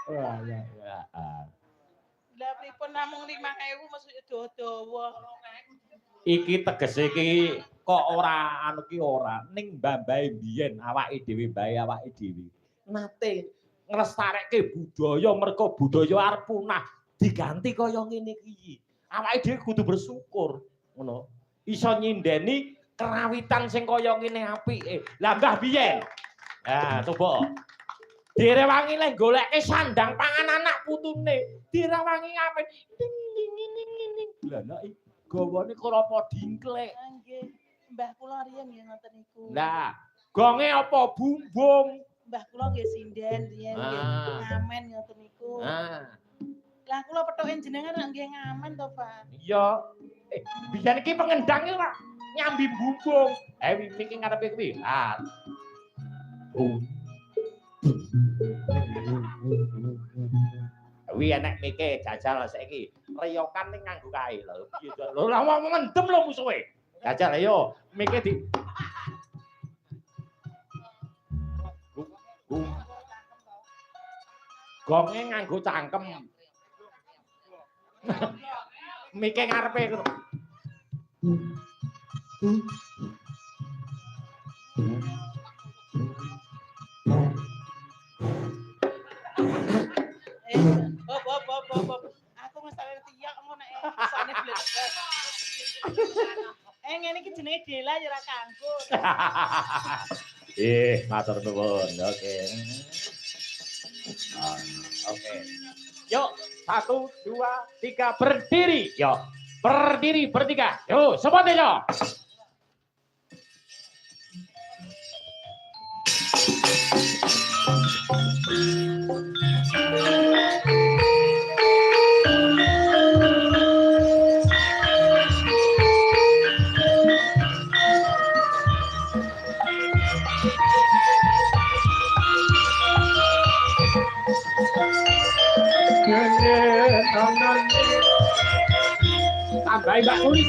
Wah, ya, ya. Lah pripun namung 5.000 mesti dawa. Iki tegese iki kok ora anu ki ora ning mbah-mbahe biyen awake dhewe bae awake dhewe. Nate nglestarekke budaya merga budaya arep punah diganti kaya ngene iki. Awake dhewe kudu bersyukur ngono. Iso nyindeni kerawitan sing kaya ngene apike. Lah mbah biyen. Nah, coba. Direwangi lek goleke sandang pangan anak putune. Direwangi ngapain? Ding ding ding ding ding. Lah nek gawane kok apa dingklek. Nggih. Mbah kula riyen nggih ngoten niku. Lah, gonge apa bumbung? Mbah kula nggih sinden riyen nggih ngamen ngoten niku. Lah kula pethoke jenengan nggih ngamen to, Pak. Iya. Biyen iki pengendang ora nyambi bumbung. Iki ngarepe kuwi. Ah. Kuwi enek mike jajal saiki. Reyokan ning nganggo kae lho. Piye to? Lho lah wong mendem lho musuhe. Jajal ayo mike di Gonge nganggo cangkem. Mike ngarepe ngono. Bob. Aku wis tak tiyak engko nek isane bledes. Ngene iki jenenge Dela ya ora kanggo. Matur nuwun. Oke. Oke. Yuk, 1, 2, 3 berdiri. Yuk. Berdiri bertiga. Yuk, semuanya yuk. Tambahin Mbak Tulis.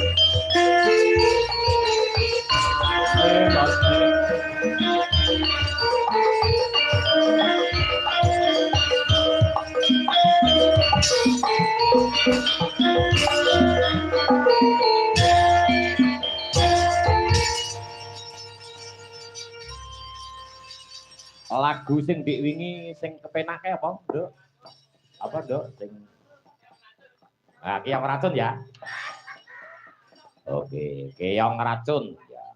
Lagu sing dik wingi sing kepenake apa, Nduk? Apa, Nduk? Sing Keong Racun ya. Oke, Keong Racun ya.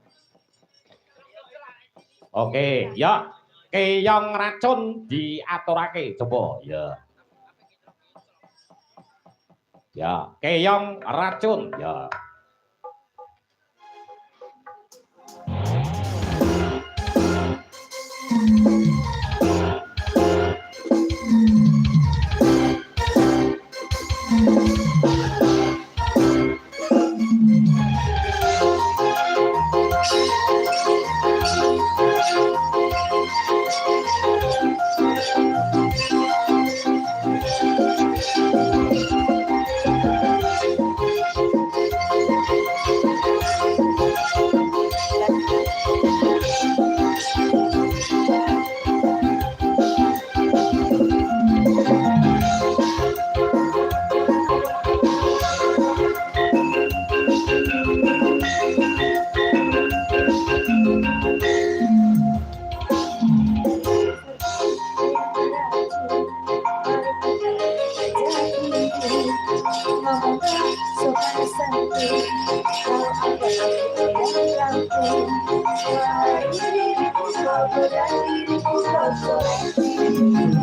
Oke, ya. Keong Racun diaturake coba ya. Ya, Keong Racun ya. Thank you.